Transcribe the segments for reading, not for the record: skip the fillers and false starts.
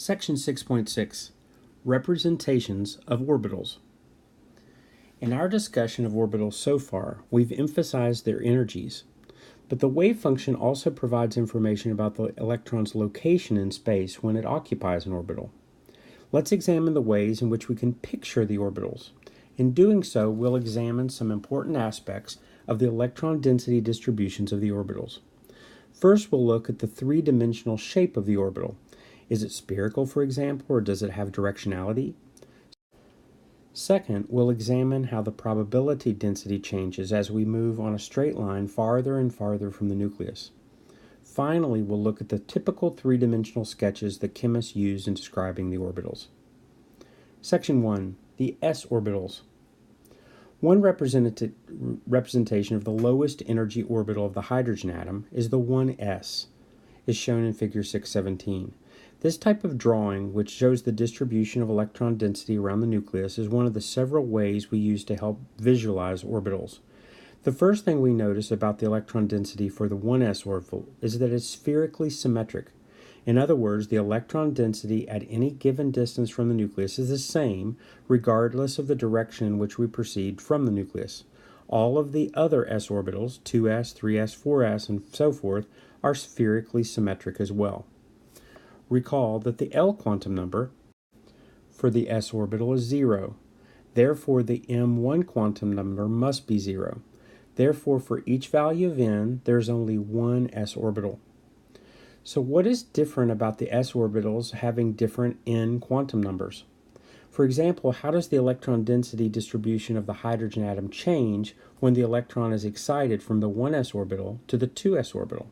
Section 6.6 Representations of Orbitals. In our discussion of orbitals so far, we've emphasized their energies, but the wave function also provides information about the electron's location in space when it occupies an orbital. Let's examine the ways in which we can picture the orbitals. In doing so, we'll examine some important aspects of the electron density distributions of the orbitals. First, we'll look at the three-dimensional shape of the orbital. Is it spherical, for example, or does it have directionality? Second, we'll examine how the probability density changes as we move on a straight line farther and farther from the nucleus. Finally, we'll look at the typical three-dimensional sketches that chemists use in describing the orbitals. Section 1. The S orbitals. One representation of the lowest energy orbital of the hydrogen atom is the 1s, is shown in Figure 617. This type of drawing, which shows the distribution of electron density around the nucleus, is one of the several ways we use to help visualize orbitals. The first thing we notice about the electron density for the 1s orbital is that it's spherically symmetric. In other words, the electron density at any given distance from the nucleus is the same, regardless of the direction in which we proceed from the nucleus. All of the other s orbitals, 2s, 3s, 4s, and so forth, are spherically symmetric as well. Recall that the L quantum number for the s orbital is 0. Therefore, the m1 quantum number must be 0. Therefore, for each value of n, there's only one s orbital. So what is different about the s orbitals having different n quantum numbers? For example, how does the electron density distribution of the hydrogen atom change when the electron is excited from the 1s orbital to the 2s orbital?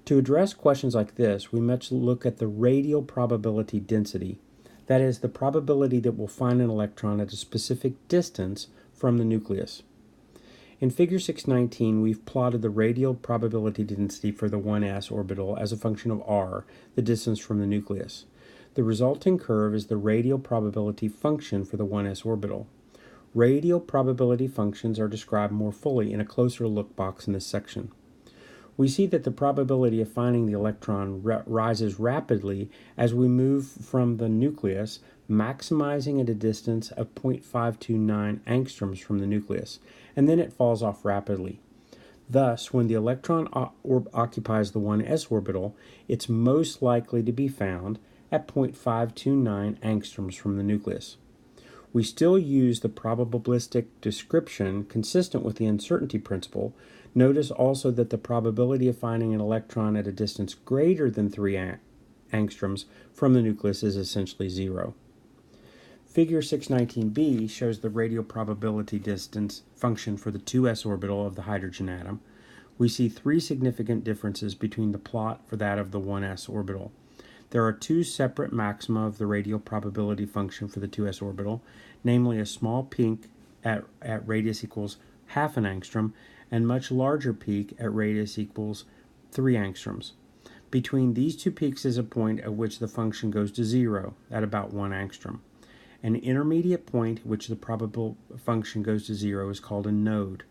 To address questions like this, we must look at the radial probability density, that is, the probability that we'll find an electron at a specific distance from the nucleus. In Figure 619, we've plotted the radial probability density for the 1s orbital as a function of r, the distance from the nucleus. The resulting curve is the radial probability function for the 1s orbital. Radial probability functions are described more fully in a closer look box in this section. We see that the probability of finding the electron rises rapidly as we move from the nucleus, maximizing at a distance of 0.529 angstroms from the nucleus, and then it falls off rapidly. Thus, when the electron occupies the 1s orbital, it's most likely to be found at 0.529 angstroms from the nucleus. We still use the probabilistic description consistent with the uncertainty principle. Notice also that the probability of finding an electron at a distance greater than 3 angstroms from the nucleus is essentially 0. Figure 619b shows the radial probability distance function for the 2s orbital of the hydrogen atom. We see three significant differences between the plot for that of the 1s orbital. There are two separate maxima of the radial probability function for the 2s orbital, namely a small peak at radius equals half an angstrom and much larger peak at radius equals 3 angstroms. Between these two peaks is a point at which the function goes to 0 at about 1 angstrom. An intermediate point at which the probable function goes to 0 is called a node.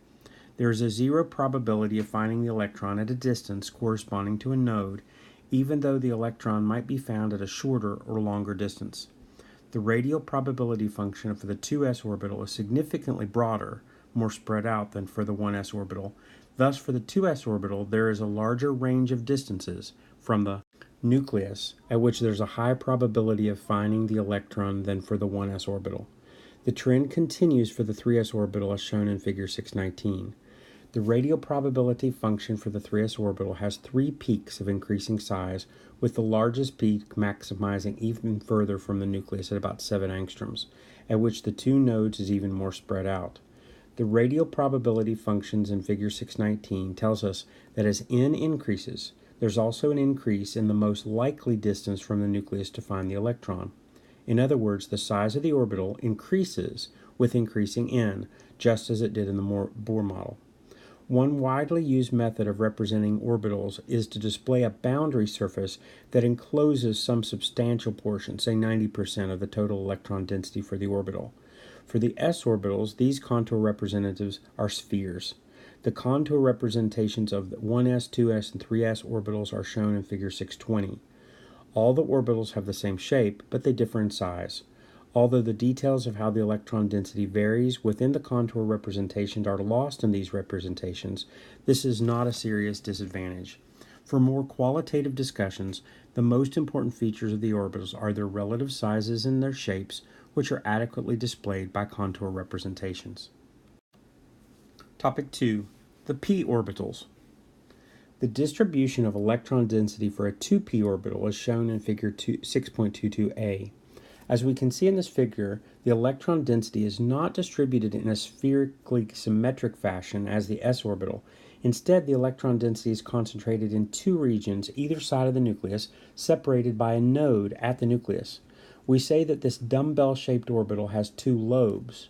There is a 0 probability of finding the electron at a distance corresponding to a node, even though the electron might be found at a shorter or longer distance. The radial probability function for the 2s orbital is significantly broader, more spread out than for the 1s orbital. Thus, for the 2s orbital, there is a larger range of distances from the nucleus at which there's a high probability of finding the electron than for the 1s orbital. The trend continues for the 3s orbital as shown in Figure 619. The radial probability function for the 3s orbital has 3 peaks of increasing size, with the largest peak maximizing even further from the nucleus at about 7 angstroms, at which the 2 nodes is even more spread out. The radial probability functions in Figure 619 tells us that as n increases, there's also an increase in the most likely distance from the nucleus to find the electron. In other words, the size of the orbital increases with increasing n, just as it did in the Bohr model. One widely used method of representing orbitals is to display a boundary surface that encloses some substantial portion, say 90% of the total electron density for the orbital. For the s orbitals, these contour representatives are spheres. The contour representations of the 1s, 2s, and 3s orbitals are shown in Figure 620. All the orbitals have the same shape, but they differ in size. Although the details of how the electron density varies within the contour representations are lost in these representations, this is not a serious disadvantage. For more qualitative discussions, the most important features of the orbitals are their relative sizes and their shapes, which are adequately displayed by contour representations. Topic 2. The P orbitals. The distribution of electron density for a 2p orbital is shown in figure 6.22a. As we can see in this figure, the electron density is not distributed in a spherically symmetric fashion as the S orbital. Instead, the electron density is concentrated in two regions either side of the nucleus, separated by a node at the nucleus. We say that this dumbbell-shaped orbital has two lobes.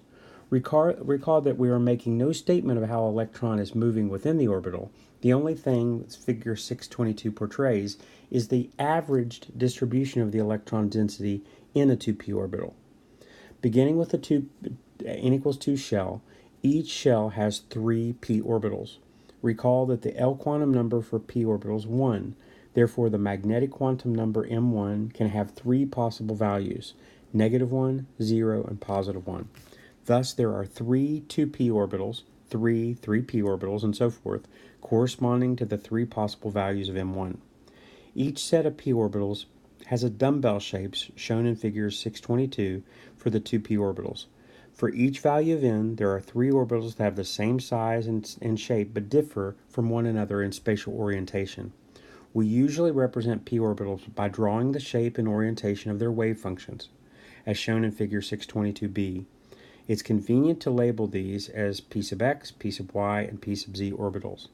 Recall that we are making no statement of how an electron is moving within the orbital. The only thing figure 622 portrays is the averaged distribution of the electron density in a 2p orbital. Beginning with the n equals 2 shell, each shell has 3 p orbitals. Recall that the L quantum number for p orbital is 1. Therefore, the magnetic quantum number M1 can have 3 possible values, -1, 0, and +1. Thus, there are 3 2p orbitals, 3 3p orbitals, and so forth, corresponding to the 3 possible values of M1. Each set of p orbitals has a dumbbell shape shown in figure 622 for the 2p orbitals. For each value of n, there are 3 orbitals that have the same size and shape but differ from one another in spatial orientation. We usually represent p orbitals by drawing the shape and orientation of their wave functions, as shown in figure 622b. It's convenient to label these as p sub x, p sub y, and p sub z orbitals.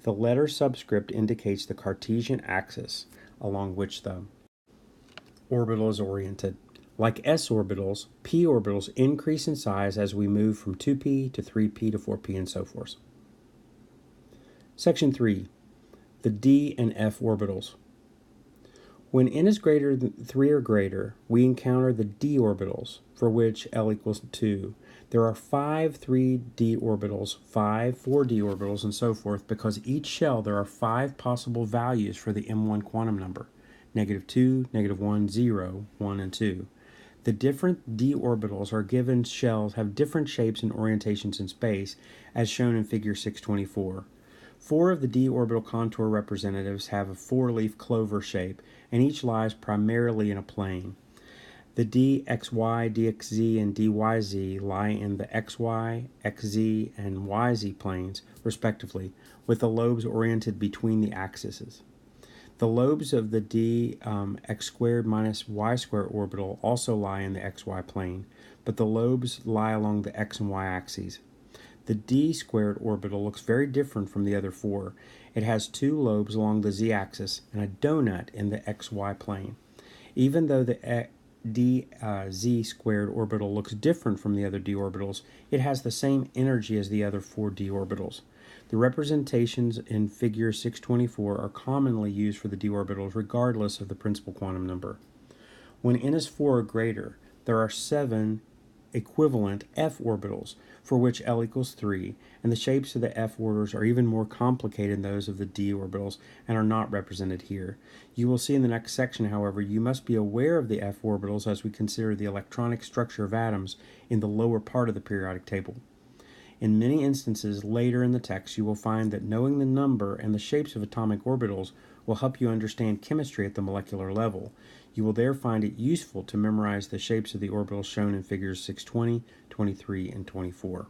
The letter subscript indicates the Cartesian axis along which the orbital is oriented. Like S orbitals, p orbitals increase in size as we move from 2p to 3p to 4p and so forth. Section 3. The D and F orbitals. When n is greater than 3 or greater, we encounter the d orbitals, for which L equals 2. There are 5 3d orbitals, 5 4d orbitals, and so forth, because each shell there are 5 possible values for the M1 quantum number, -2, -1, 0, 1, and 2. The different d orbitals are given shells have different shapes and orientations in space, as shown in figure 624. 4 of the d orbital contour representatives have a 4-leaf clover shape, and each lies primarily in a plane. The dxy, dxz, and dyz lie in the xy, xz, and yz planes, respectively, with the lobes oriented between the axes. The lobes of the d x squared minus y squared orbital also lie in the xy plane, but the lobes lie along the x and y axes. The d squared orbital looks very different from the other 4. It has 2 lobes along the z-axis and a donut in the xy plane. Even though the dz squared orbital looks different from the other d orbitals, it has the same energy as the other 4 d orbitals. The representations in figure 624 are commonly used for the d orbitals regardless of the principal quantum number. When n is 4 or greater, there are 7 equivalent f orbitals, for which L equals 3, and the shapes of the f orbitals are even more complicated than those of the d orbitals and are not represented here. You will see in the next section, however, you must be aware of the f orbitals as we consider the electronic structure of atoms in the lower part of the periodic table. In many instances later in the text, you will find that knowing the number and the shapes of atomic orbitals will help you understand chemistry at the molecular level. You will there find it useful to memorize the shapes of the orbitals shown in figures 620, 23, and 24.